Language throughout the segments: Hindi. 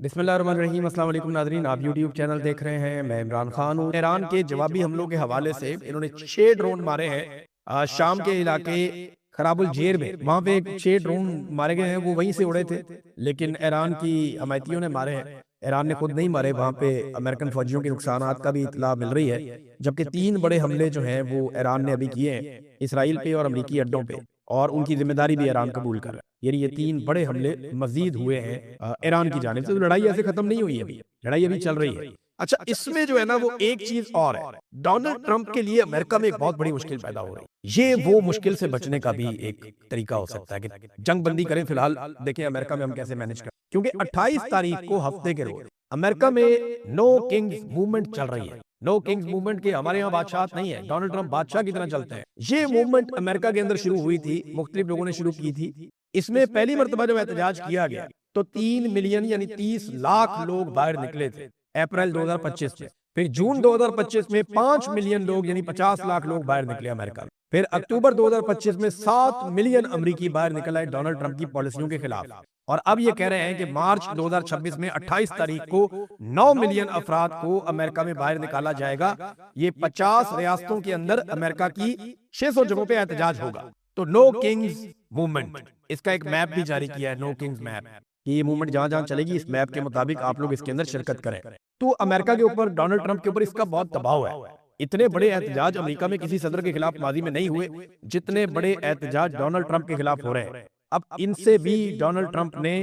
बिस्मिल्लाहिर्रहमानिर्रहीम। अस्सलाम वालेकुम नाज़रीन, आप यूट्यूब चैनल देख रहे हैं। मैं इमरान खान हूँ। ईरान के जवाबी हमलों के हवाले से इन्होंने 6 ड्रोन मारे हैं शाम के इलाके खराबुल जेर में। वहाँ पे 6 ड्रोन मारे गए हैं, वो वहीं से उड़े थे, लेकिन ईरान की हमायतियों ने मारे हैं। ईरान ने खुद नहीं मारे, वहाँ पे अमेरिकन फौजियों के नुकसानात का भी इतला मिल रही है। जबकि 3 बड़े हमले जो हैं वो ईरान ने अभी किए हैं, इसराइल पे और अमरीकी अड्डों पे, और उनकी जिम्मेदारी भी ईरान कबूल कर रहा है। यानी ये 3 बड़े हमले मज़ीद हुए हैं ईरान की जानिब से। तो लड़ाई ऐसे खत्म नहीं हुई अभी, लड़ाई अभी चल रही है। अच्छा, इसमें जो है ना वो एक चीज और है, डोनाल्ड ट्रंप के लिए अमेरिका में एक बहुत बड़ी मुश्किल पैदा हो रही है। ये वो मुश्किल से बचने का भी एक तरीका हो सकता है कि जंग बंदी करें। फिलहाल देखें अमेरिका में हम कैसे मैनेज करें, क्योंकि 28 तारीख को हफ्ते के रोज अमेरिका में नो किंग्स मूवमेंट चल रही है। नो किंग्स मूवमेंट के हमारे यहाँ बादशाह नहीं है, डोनाल्ड ट्रंप बादशाह की तरह चलते हैं। ये मूवमेंट अमेरिका के अंदर शुरू हुई थी, मुख्तलिफ लोगों ने शुरू की थी। इसमें पहली मर्तबा जब एहतजाज किया गया तो 3 मिलियन यानी 30 लाख लोग बाहर निकले थे अप्रैल 2025 में। फिर जून 2025 में 5 मिलियन लोग यानी 50 लाख लोग बाहर निकले अमेरिका में। फिर अक्टूबर 2025 में 7 मिलियन अमरीकी बाहर निकल आए डोनाल्ड ट्रंप की पॉलिसियों के खिलाफ। और अब ये कह रहे हैं कि मार्च 2026 में 28 तारीख को 9 मिलियन अफराद को अमेरिका में बाहर निकाला जाएगा। ये 50 रियासतों के अंदर अमेरिका की 600 जगहों पे एहतजाज होगा। तो नो किंग्स मूवमेंट, इसका एक मैप भी जारी किया है, नो किंग्स मैप, कि ये मूवमेंट जहां जहां चलेगी इस मैप के मुताबिक आप लोग इसके अंदर शिरकत करें। तो अमेरिका के ऊपर, डोनाल्ड ट्रंप के ऊपर इसका बहुत दबाव है। इतने बड़े एहतजाज अमेरिका में किसी सदर के खिलाफ माजी में नहीं हुए जितने बड़े एहतजाज डोनाल्ड ट्रंप के खिलाफ हो रहे हैं। अब इनसे भी डोनाल्ड ट्रंप ने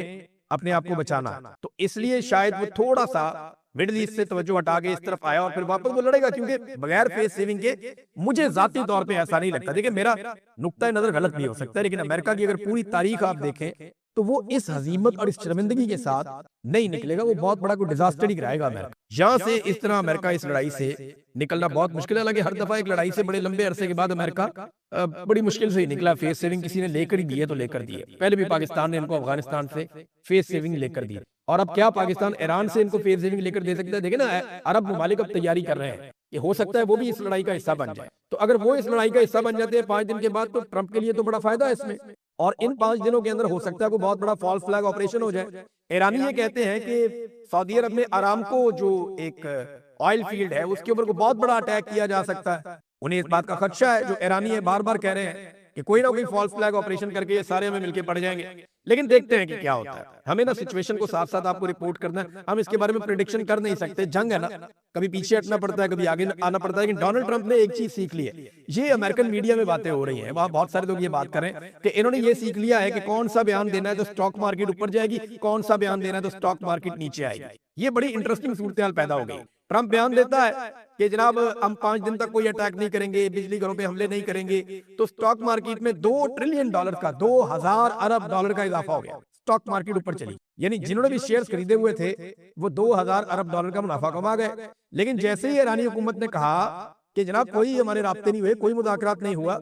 अपने आप को बचाना है, तो इसलिए शायद वो थोड़ा सा मिडिल ईस्ट से तवज्जो हटा के इस तरफ आया और फिर वापस वो लड़ेगा। क्योंकि बगैर फेस सेविंग के मुझे जाती तौर पे ऐसा नहीं लगता। देखिए, मेरा नुक्ता नजर गलत भी हो सकता है, लेकिन अमेरिका की अगर पूरी तारीख आप देखें तो वो इस हजीमत और इस शर्मिंदगी के साथ नहीं निकलेगा। वो बहुत बड़ा कोई डिजास्टर ही कराएगा अमेरिका। यहाँ से इस तरह अमेरिका इस लड़ाई से निकलना बहुत मुश्किल है। हालांकि हर दफा एक लड़ाई से बड़े लंबे अरसे के बाद अमेरिका बड़ी मुश्किल से ही निकला। फेस सेविंग किसी ने लेकर ही दी है तो लेकर दी है। पहले भी पाकिस्तान ने इनको अफगानिस्तान से फेस सेविंग लेकर दी, और अब क्या पाकिस्तान ईरान से इनको फेस सेविंग लेकर दे सकता है? देखिए ना, अरब ममालिक अब तैयारी कर रहे हैं कि हो सकता है वो भी इस लड़ाई का हिस्सा बन जाए। तो अगर वो इस लड़ाई का हिस्सा बन जाते हैं 5 दिन के बाद, तो ट्रंप के लिए तो बड़ा फायदा है इसमें। और इन 5 दिनों के अंदर हो सकता है कोई बहुत बड़ा फॉल्स फ्लैग ऑपरेशन हो जाए। ईरानी ये कहते हैं कि सऊदी अरब में आरामको जो एक ऑयल फील्ड है उसके ऊपर को बहुत बड़ा अटैक किया जा सकता है। उन्हें इस बात का खदशा है, जो ईरानी है बार बार कह रहे हैं कि कोई ना कोई फॉल्स फ्लैग ऑपरेशन करके ये सारे हमें मिलके पड़ जाएंगे। लेकिन देखते हैं कि क्या होता है। हमें ना सिचुएशन को साथ साथ आपको रिपोर्ट करना है। हम इसके बारे में प्रेडिक्शन कर नहीं सकते, जंग है ना, कभी पीछे हटना पड़ता है, कभी आगे आना पड़ता है। लेकिन डोनाल्ड ट्रंप ने एक चीज सीख ली है। ये अमेरिकन मीडिया में बातें हो रही हैं, वहां बहुत सारे लोग ये बात करें कि इन्होंने ये सीख लिया है कि कौन सा बयान देना है तो स्टॉक मार्केट ऊपर जाएगी, कौन सा बयान देना है तो स्टॉक मार्केट नीचे आएगी। ये बड़ी इंटरेस्टिंग सूरत पैदा हो गई। ट्रंप बयान देता है कि जनाब हम 5 दिन तक कोई अटैक नहीं करेंगे, बिजली घरों पे हमले नहीं करेंगे, तो स्टॉक मार्केट में $2 ट्रिलियन का, 2000 अरब डॉलर का इजाफा हो गया। स्टॉक मार्केट ऊपर चली, यानी जिन्होंने भी शेयर्स खरीदे हुए थे वो 2000 अरब डॉलर का मुनाफा कमा गए। लेकिन जैसे ही ईरानी हुकूमत ने कहा कि जनाब कोई हमारे राब्ते नहीं हुए, कोई मुज़ाकरात नहीं हुआ,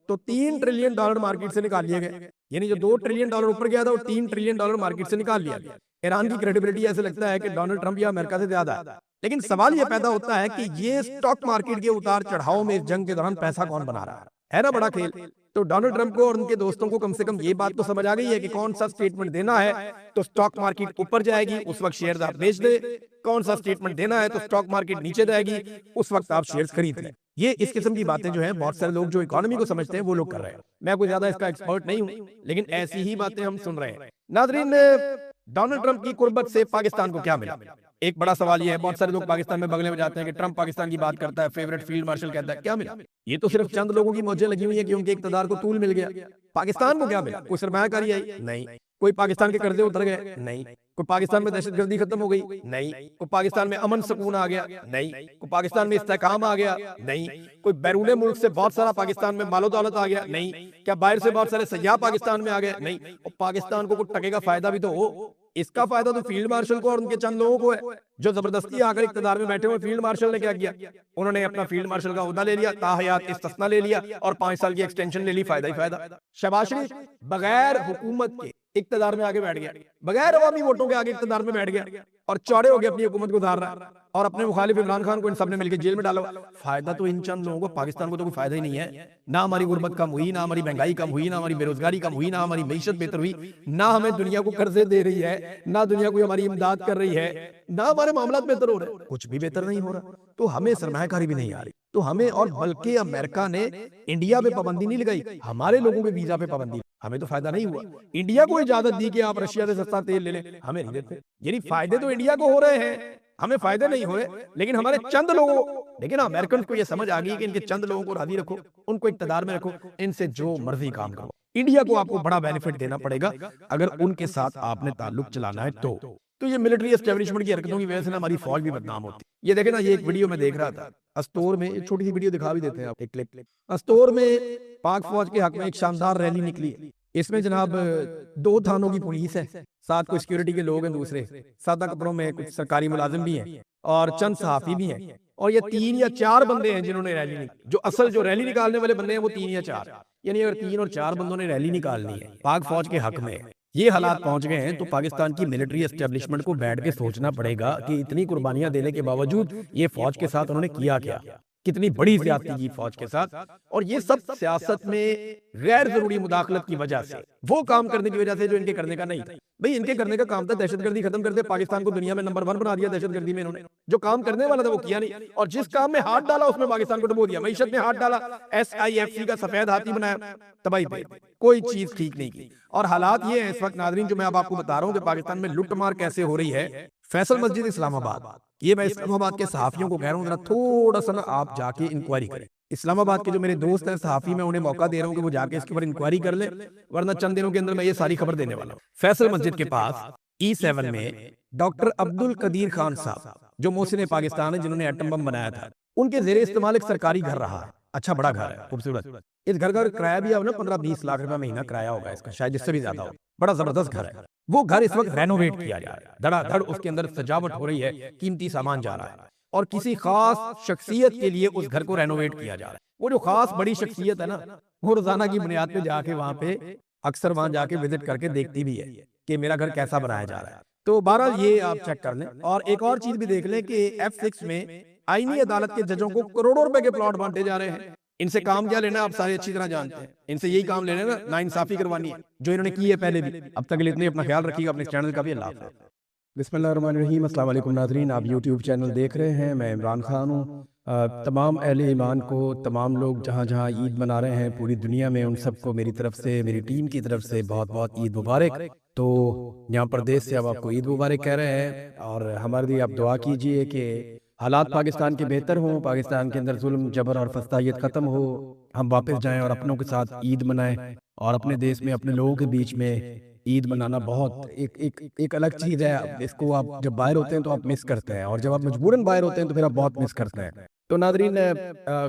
तो $3 ट्रिलियन मार्केट से निकाल लिए गए। यानी जो $2 ट्रिलियन ऊपर गया था वो $3 ट्रिलियन मार्केट से निकाल लिया गया। ईरान की क्रेडिबिलिटी ऐसे लगता है कि डोनाल्ड ट्रंप या अमेरिका से ज्यादा है। लेकिन सवाल यह पैदा होता है कि ये स्टॉक मार्केट के उतार चढ़ाव में इस जंग के दौरान पैसा कौन बना रहा है ना बड़ा खेल। तो डोनाल्ड ट्रंप को और उनके दोस्तों को कम से कम ये बात तो समझ आ गई है कि कौन सा स्टेटमेंट देना है तो स्टॉक मार्केट ऊपर जाएगी, उस वक्त शेयर्स आप बेच दे। कौन सा स्टेटमेंट देना है तो स्टॉक मार्केट नीचे जाएगी, उस वक्त आप शेयर्स खरीद लें। ये इस किस्म की बातें जो है बहुत सारे लोग जो इकोनॉमी को समझते हैं वो लोग कर रहे हैं। मैं कोई ज्यादा इसका एक्सपर्ट नहीं हूं, लेकिन ऐसी ही बातें हम सुन रहे हैं। नाजरीन, डोनाल्ड ट्रंप की कुर्बत से पाकिस्तान को क्या मिला? एक बड़ा सवाल यह है। बहुत सारे लोग पाकिस्तान में बगले में जाते हैं कि ट्रंप पाकिस्तान की बात करता है, फेवरेट फील्ड मार्शल कहता है, क्या मिला? ये तो सिर्फ चंद लोगों की मौजें लगी हुई है कि उनके इक़्तिदार को तूल मिल गया। पाकिस्तान को क्या मिला? कोई सरमायाकारी आई? नहीं। कोई पाकिस्तान के कर्जे उतर गए? नहीं। कोई पाकिस्तान में दहशतगर्दी खत्म हो गई? नहीं। कोई पाकिस्तान में अमन सुकून आ गया? नहीं। कोई पाकिस्तान में इस्तेहकाम आ गया? नहीं। कोई बैरून मुल्क से बहुत सारा पाकिस्तान में मालो दौलत आ गया? नहीं। क्या बाहर से बहुत सारे सयाह पाकिस्तान में आ गए? नहीं। और पाकिस्तान को कुछ टके का फायदा भी तो हो। इसका फायदा तो फील्ड मार्शल को और उनके चंद लोगों को है जो जबरदस्ती आकर इक़्तिदार में बैठे हुए। फील्ड मार्शल ने क्या किया? उन्होंने अपना फील्ड मार्शल का ओहदा ले लिया, ताहयात इस्तिस्ना ले लिया और 5 साल की एक्सटेंशन ले ली। फायदा ही फायदा। शहबाज शरीफ बगैर हुकूमत के इक़्तिदार में आगे बैठ गया, बगैर अवामी वोटों के आगे इक़्तिदार में बैठ गया और चौड़े हो गए अपनी हुकूमत को उतार रहा है। और अपने मुखालिफ इमरान खान को इन सबने मिलकर जेल में डाला। फायदा तो इन चंद लोगों को, पाकिस्तान को तो कोई फायदा ही नहीं है। ना हमारी गुर्बत कम हुई, ना हमारी महंगाई कम हुई, ना हमारी बेरोजगारी कम हुई, ना हमारी मईशत बेहतर हुई, ना हमें दुनिया को कर्जे दे रही है, ना दुनिया को हमारी इमदाद कर रही है, ना हमारे मामला बेहतर हो रहे हैं, कुछ भी बेहतर नहीं हो रहा। तो हमें सरमायाकारी भी नहीं आ रही, तो हमें, और बल्कि अमेरिका ने इंडिया पे पाबंदी नहीं लगाई, हमारे लोगों के वीजा पे पाबंदी, हमें तो फायदा नहीं हुआ। इंडिया को इजाजत दी कि आप रशिया से सस्ता तेल ले लें, हमें नहीं देते। यानी फायदे तो इंडिया को हो रहे हैं, हमें फायदे नहीं हुए, लेकिन हमारे चंद लोगों, लेकिन अमेरिकन को यह समझ आ गई कि इनके चंद लोगों को राजी रखो, उनको इक्तदार में रखो, इनसे जो मर्जी काम करो। इंडिया को आपको बड़ा बेनिफिट देना पड़ेगा अगर उनके साथ आपने ताल्लुक चलाना है तो ये मिलिट्री एस्टेब्लिशमेंट की हरकतों की वजह से ना हमारी फौज भी बदनाम होती है। ये देखे ना, ये एक वीडियो में देख रहा था अस्तोर में, एक छोटी सी वीडियो दिखा भी देते हैं आप, एक क्लिप। अस्तोर में पाक फौज के हक में एक शानदार रैली निकली है। इसमें जनाब 2 थानों की पुलिस है, 7 को सिक्योरिटी के लोग हैं, दूसरे सादा कपड़ों में कुछ सरकारी मुलाजिम भी हैं और चंद सहाफी भी हैं, और ये 3 या 4 बंदे हैं जिन्होंने रैली निकाली। जो असल जो रैली निकालने वाले बंदे हैं वो 3 या 4, यानी अगर 3 और 4 बंदों ने रैली निकालनी है पाक फौज के हक में, ये हालात पहुंच गए हैं, तो पाकिस्तान की मिलिट्री एस्टेब्लिशमेंट को बैठ के सोचना पड़ेगा कि इतनी कुर्बानियां देने के बावजूद ये फौज के साथ उन्होंने किया क्या, कितनी बड़ी ज्यादती की फौज के साथ। और ये सब सियासत में गैर जरूरी मुदाखलत की वजह से, वो काम करने की वजह से जो इनके करने का नहीं था। भाई इनके करने का काम था दहशतगर्दी खत्म कर दे, पाकिस्तान को दुनिया में नंबर 1 बना दिया दहशतगर्दी में इन्होंने। जो काम करने वाला था वो किया नहीं, और जिस काम में हाथ डाला उसमें पाकिस्तान को डुबो दिया। मईशत में हाथ डाला, SIFC का सफेद हाथी बनाया, तबाही पे कोई चीज ठीक नहीं की। और हालात ये है इस वक्त नाजरीन, जो मैं अब आपको बता रहा हूँ कि पाकिस्तान में लुटमार कैसे हो रही है। फैसल मस्जिद इस्लामाबाद, ये मैं इस्लामाबाद के सहाफियों को कह रहा हूँ, जरा थोड़ा सा ना आप जाके इंक्वायरी करें। इस्लामाबाद के जो मेरे दोस्त हैं सहाफी, मैं उन्हें मौका दे रहा हूँ कि वो जाके इसके ऊपर इंक्वायरी कर ले, वरना चंद दिनों के अंदर मैं ये सारी खबर देने वाला हूँ। फैसल मस्जिद के पास E7 में डॉक्टर अब्दुल कदीर खान साहब, जो मोहसिन पाकिस्तान है, जिन्होंने एटम बम बनाया था, उनके जेर इस्तेमाल एक सरकारी घर रहा है। अच्छा बड़ा घर है, खूबसूरत। इस घर का किराया भी ना 15-20 लाख रुपया महीना किराया होगा इसका, शायद इससे भी ज्यादा हो। बड़ा जबरदस्त घर है। वो घर इस वक्त रेनोवेट किया जा रहा है, धड़ाधड़ उसके अंदर सजावट हो रही है, कीमती सामान जा रहा है, और किसी खास शख्सियत के लिए उस घर को रेनोवेट किया जा रहा है। वो जो खास बड़ी शख्सियत है ना, वो रोजाना की बुनियाद पे जाके वहां पे अक्सर वहां जाके विजिट करके देखती भी है कि मेरा घर कैसा बनाया जा रहा है। तो बहरहाल ये आप चेक कर लें, और एक और चीज भी देख लें कि F6 में आईनी अदालत के जजों को करोड़ों रुपए के प्लॉट बांटे जा रहे हैं। इनसे काम क्या लेना, आप सारे अच्छी तरह जानते हैं। इनसे यही काम लेना ना, नाइंसाफी करवानी है, जो इन्होंने की है पहले भी। अब तक के लिए इतने, अपना ख्याल रखिएगा, अपने चैनल का भी। अल्लाह हाफ़िज़। बिस्मिल्लाहिर्रहमानिर्रहीम। अस्सलाम वालेकुम नाज़रीन, आप यूट्यूब चैनल देख रहे हैं, मैं इमरान खान हूँ। तमाम अहले ईमान को, तमाम लोग जहाँ जहाँ ईद मना रहे हैं पूरी दुनिया में, उन सबको मेरी तरफ से, मेरी टीम की तरफ से बहुत बहुत ईद मुबारक। तो यहाँ प्रदेश से अब आपको ईद मुबारक कह रहे हैं, और हमारे लिए आप दुआ कीजिए कि हालात पाकिस्तान के बेहतर हों, पाकिस्तान के अंदर जुल्म जबर और फस्तायत ख़त्म हो, हम वापस जाएं और अपनों के साथ ईद मनाएं। और अपने देश में अपने लोगों के बीच में ईद मनाना बहुत एक अलग चीज़ है। इसको आप जब बाहर होते हैं तो आप मिस करते हैं, और जब आप मजबूरन बाहर होते हैं तो फिर आप बहुत मिस करते हैं। तो नादरीन,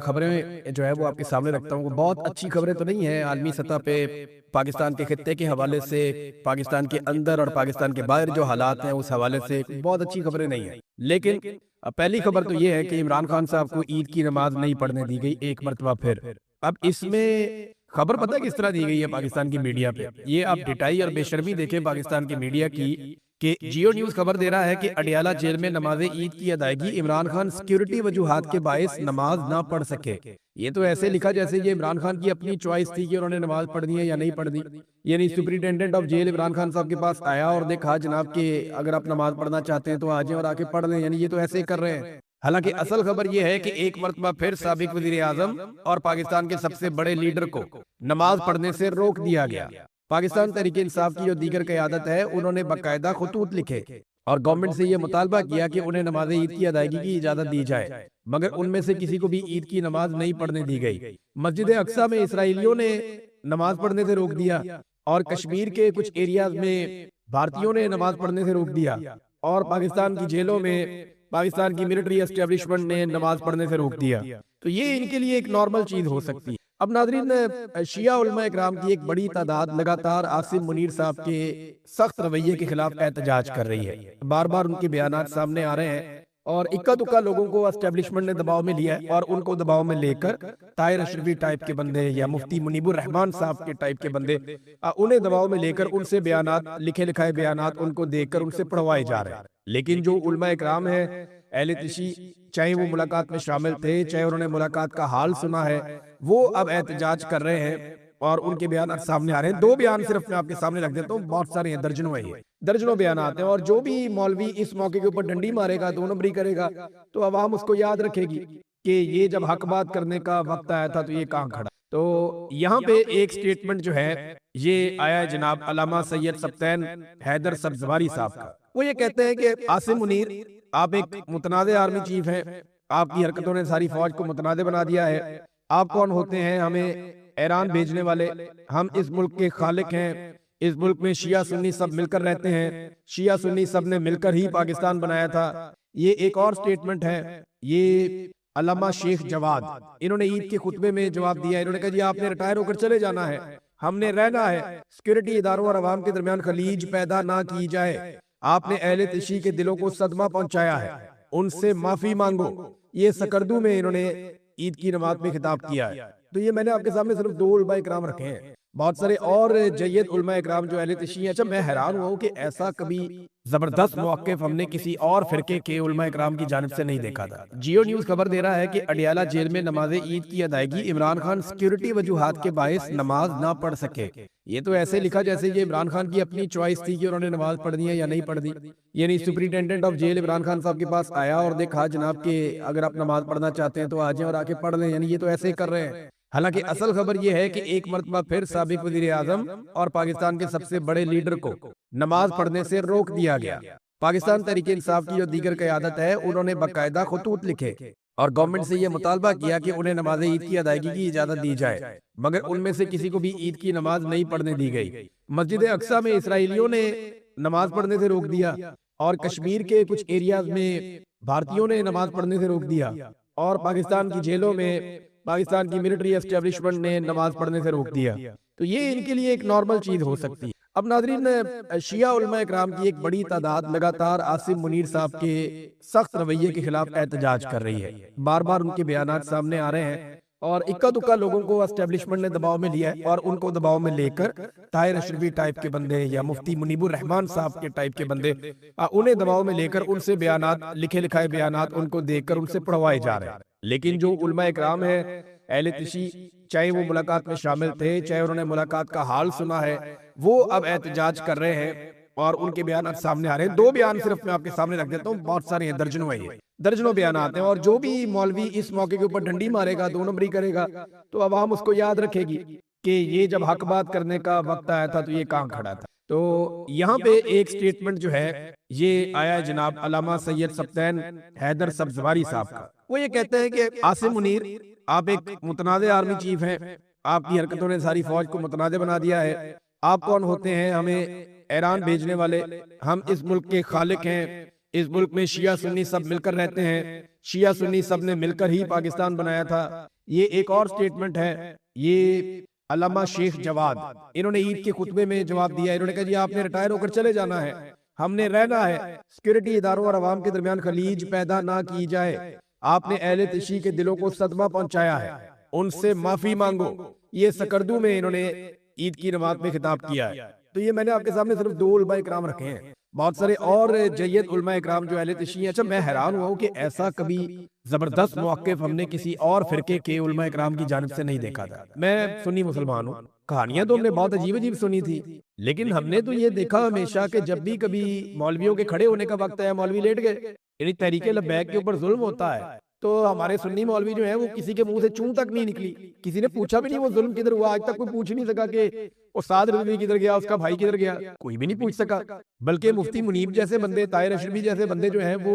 खबरें जो है वो आपके सामने रखता हूँ। बहुत अच्छी खबरें तो नहीं है आलमी सतह पे, पाकिस्तान के खित्ते के हवाले से, पाकिस्तान के अंदर और पाकिस्तान के बाहर जो हालात हैं उस हवाले से बहुत अच्छी खबरें नहीं है। लेकिन पहली खबर तो ये है कि इमरान खान साहब को ईद की नमाज नहीं पढ़ने दी गई एक मरतबा फिर। अब इसमें खबर पता है किस तरह दी गई है पाकिस्तान की मीडिया पे, ये आप डिटाई और बेशर्मी देखें पाकिस्तान की मीडिया की, कि जियो न्यूज खबर दे रहा है कि अडियाला जेल में नमाज ईद की अदायगी, इमरान खान सिक्योरिटी वजूहात के बायस नमाज ना पढ़ सके। ये तो ऐसे लिखा जैसे ये इमरान खान की अपनी चॉइस थी कि उन्होंने नमाज पढ़नी है या नहीं पढ़नी। यानी superintendent of jail Imran Khan साहब के पास आया और देखा जनाब कि अगर आप नमाज पढ़ना चाहते हैं तो आ जाएं और आके पढ़ लें, यानी ये तो ऐसे ही कर रहे हैं। हालांकि असल खबर यह है कि एक मरतबा फिर साबिक वजीर आजम और पाकिस्तान के सबसे बड़े लीडर को नमाज पढ़ने से रोक दिया गया। पाकिस्तान तहरीक इंसाफ की जो दीगर क़यादत है, उन्होंने बाकायदा खतूत लिखे और गवर्नमेंट से यह मुतालबा किया कि उन्हें नमाज ईद की अदायगी की इजाजत दी जाए, मगर उनमें से किसी को भी ईद की नमाज नहीं पढ़ने दी गई। मस्जिद अक्सा में इसराइलियों ने नमाज पढ़ने से रोक दिया, और कश्मीर के कुछ एरियाज में भारतीयों ने नमाज पढ़ने से रोक दिया, और पाकिस्तान की जेलों में पाकिस्तान की मिलिट्री एस्टेब्लिशमेंट ने नमाज पढ़ने से रोक दिया। तो ये इनके लिए एक नॉर्मल चीज हो सकती है। अब नाज़रीन, शिया उलमा इकराम की एक बड़ी तादाद लगातार आसिम मुनीर साहब के सख्त रवैये के खिलाफ एहतजाज कर रही है। बार बार उनके बयानात सामने आ रहे हैं, और इक्का दुक्का लोगों को एस्टेब्लिशमेंट ने दबाव में लिया है, और उनको दबाव में लेकर ताहिर अशरफी टाइप के बंदे या मुफ्ती मुनीबुर रहमान साहब के टाइप के बंदे, उन्हें दबाव में लेकर उनसे बयानात, लिखे लिखाए बयानात उनको देकर उनसे पढ़वाए जा रहे हैं। लेकिन जो उलमा इकराम है, अहले तिशी, चाहे वो मुलाकात में शामिल थे, चाहे उन्होंने मुलाकात का हाल सुना है, वो अब एहतजाज कर रहे हैं और उनके बयान सामने आ रहे हैं। 2 बयान सिर्फ मैं आपके सामने रख देता हूँ, बहुत सारे हैं, दर्जनों है ये, दर्जनों बयान आते हैं। और जो भी मौलवी इस मौके के ऊपर डंडी मारेगा, 2 नंबरी करेगा, तो अवाम उसको याद रखेगी कि ये जब हक बात करने का वक्त आया था तो ये कहाँ खड़ा। तो यहाँ पे एक स्टेटमेंट जो है ये आया है जनाब अल्लामा सैयद सब्तैन हैदर सब्जवारी साहब का। वो ये कहते हैं कि आसिम मुनीर, आप एक मुतनाज़े आर्मी चीफ हैं, आपकी हरकतों ने सारी फौज को मुतनाज़े बना दिया है। आप कौन होते हैं हमें ईरान भेजने वाले? हम इस मुल्क के खालिक हैं, इस मुल्क में शिया सुन्नी सब मिलकर रहते हैं, शिया सुन्नी सब ने मिलकर ही पाकिस्तान बनाया था। ये एक और स्टेटमेंट है, ये अल्लामा शेख जवाद, इन्होंने ईद के खुतबे में जवाब दिया। इन्होंने कहा जी आपने रिटायर होकर चले जाना है, हमने रहना है, सिक्योरिटी इदारों और अवाम के दरमियान खलीज पैदा ना की जाए। आपने अहले तिशी के दिलों को सदमा पहुंचाया है, उनसे माफी मांगो। ये सकरदू में इन्होंने ईद की नमाज में खिताब किया है। तो ये मैंने आपके सामने सिर्फ 2 उलमा इकराम रखे हैं, बहुत सारे और जय्यद उलमा इकराम जो अहले तिशी हैं। अच्छा, मैं हैरान हुआ हूं कि ऐसा कभी जबरदस्त मौक़िफ़ हमने किसी और फिरके के उलमा इकराम की जानिब से नहीं देखा था। जियो न्यूज खबर दे रहा है कि अडियाला जेल में नमाज ईद की अदायगी, इमरान खान सिक्योरिटी वजूहात के बायस नमाज ना पढ़ सके। ये तो ऐसे लिखा जैसे ये इमरान खान की अपनी चॉइस थी कि उन्होंने नमाज पढ़नी है या नहीं पढ़नी। यानी superintendent of jail Imran Khan साहब के पास आया और देखा जनाब के अगर आप नमाज पढ़ना चाहते हैं तो आ जाएं और आके पढ़ लें। यानी ये तो ऐसे ही कर रहे हैं। हालांकि असल खबर यह है कि एक मरतबा फिर साबिक वजीर आजम और पाकिस्तान के सबसे बड़े लीडर को नमाज पढ़ने से रोक दिया गया। पाकिस्तान तहरीक इंसाफ की जो दीगर क़यादत है, उन्होंने बाकायदा खतूत लिखे और गवर्नमेंट से यह मुतालबा किया कि उन्हें नमाज ईद की अदायगी की इजाजत दी जाए, मगर उनमें से किसी को भी ईद की नमाज नहीं पढ़ने दी गई। मस्जिद अक्सा में इसराइलियों ने नमाज पढ़ने से रोक दिया और कश्मीर के कुछ एरियाज में भारतीयों ने नमाज पढ़ने से रोक दिया और पाकिस्तान की जेलों में पाकिस्तान की मिलिट्री एस्टेब्लिशमेंट ने नमाज पढ़ने से रोक दिया। तो ये इनके लिए एक नॉर्मल चीज हो सकती है। अब नाज़रीन, शिया उलमा इकराम की एक बड़ी तादाद लगातार आसिम मुनीर साहब के सख्त रवैये के खिलाफ एहतजाज कर रही है। बार बार उनके बयानात सामने आ रहे हैं और इक्का दुक्का लोगों को एस्टेब्लिशमेंट ने दबाव में लिया है और उनको दबाव में लेकर ताहिर अशरफी टाइप के बंदे या मुफ्ती मुनीबुर रहमान साहब के टाइप के बंदे, उन्हें दबाव में लेकर उनसे बयानात, लिखे लिखाए बयानात उनको देखकर उनसे पढ़वाए जा रहे हैं। लेकिन जो उलमा इकराम है अहले तिशी, चाहे वो मुलाकात में शामिल थे, चाहे उन्होंने मुलाकात का हाल सुना है, वो अब एहतजाज कर रहे हैं और उनके बयान सामने आ रहे हैं। 2 बयान सिर्फ मैं आपके सामने रख देता हूँ, बहुत सारे हैं, दर्जनों है ये, दर्जनों बयान आते हैं। और जो भी मौलवी इस मौके के ऊपर डंडी मारेगा, 2 नंबरी करेगा, तो अवाम उसको याद रखेगी कि ये जब हक बात करने का वक्त आया था तो ये कहाँ खड़ा था। तो यहाँ पे एक स्टेटमेंट जो है ये आया है जनाब अल्लामा सैयद सब्तैन हैदर सब्जवारी साहब का। वो ये कहते हैं कि आसिम मुनीर, आप एक मुतनाज़े आर्मी चीफ हैं, आपकी हरकतों ने सारी फौज को मुतनाज़े बना दिया है। आप कौन होते हैं हमें ईरान भेजने वाले? हम इस मुल्क के खालिक हैं, इस मुल्क में शिया सुन्नी सब मिलकर रहते हैं, शिया सुन्नी सब ने मिलकर ही पाकिस्तान बनाया था। ये एक और स्टेटमेंट है, ये अल्लामा शेख जवाद, इन्होंने ईद के खुतबे में जवाब दिया। इन्होंने कहा जी आपने रिटायर होकर चले जाना है, हमने रहना है, सिक्योरिटी इदारों और अवाम के दरमियान खलीज पैदा ना की जाए। आपने अहले तिशी के दिलों को सदमा पहुंचाया है, उनसे माफी मांगो। ये सकरदू में इन्होंने ईद की नमाज में खिताब किया है। तो ये मैंने आपके सामने सिर्फ 2 उलमा इकराम रखे हैं, बहुत सारे और जय्यद उलमा इकराम जो अहले तिशी हैं। अच्छा, मैं हैरान हुआ हूं कि ऐसा कभी जबरदस्त मौक़िफ़ हमने किसी और फिरके के उलमा इकराम की जानिब से नहीं देखा था। मैं सुन्नी मुसलमान हूँ, कहानियां तो हमने बहुत अजीब अजीब सुनी थी, लेकिन हमने तो ये देखा हमेशा कि जब भी कभी मौलवियों के खड़े होने का वक्त आया, मौलवी लेट गए। यानी तहरीके लब्बैक के ऊपर जुल्म होता है तो हमारे सुन्नी मौलवी जो है वो किसी के मुंह से चूं तक नहीं निकली, किसी ने पूछा भी नहीं वो जुल्म किधर हुआ। आज तक कोई पूछ नहीं सका कि उस्ताद रज़वी किधर गया, उसका भाई किधर गया, कोई भी नहीं पूछ सका। बल्कि मुफ्ती मुनीब जैसे बंदे, ताहिर अशरफी जैसे बंदे जो हैं वो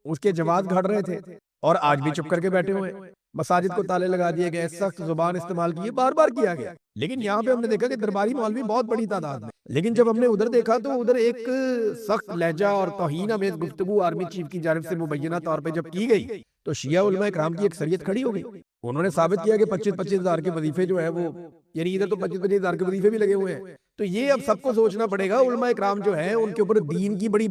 उसके जवाब घड़ रहे थे और आज भी चुप करके बैठे हुए। मसाजिद को ताले लगा दिए गए, सख्त जुबान इस्तेमाल की, बार बार किया गया। लेकिन यहाँ पे हमने देखा कि दरबारी मौलवी बहुत बड़ी तादाद में, लेकिन जब हमने उधर देखा तो उधर एक सख्त लहजा और तौहीन अमेज़ गुफ्तगू आर्मी चीफ की जानिब से मुबैना तौर पे जब की गई तो शिया उलमा इकराम की अक्सरियत खड़ी हो गई। उन्होंने साबित किया कि 25-25 हज़ार के वजीफे जो है वो, यानी इधर तो 25-25 हज़ार के वजीफे भी लगे हुए हैं। तो ये अब सबको सोचना पड़ेगा, उलमा इकराम जो है उनके ऊपर दीन की बड़ी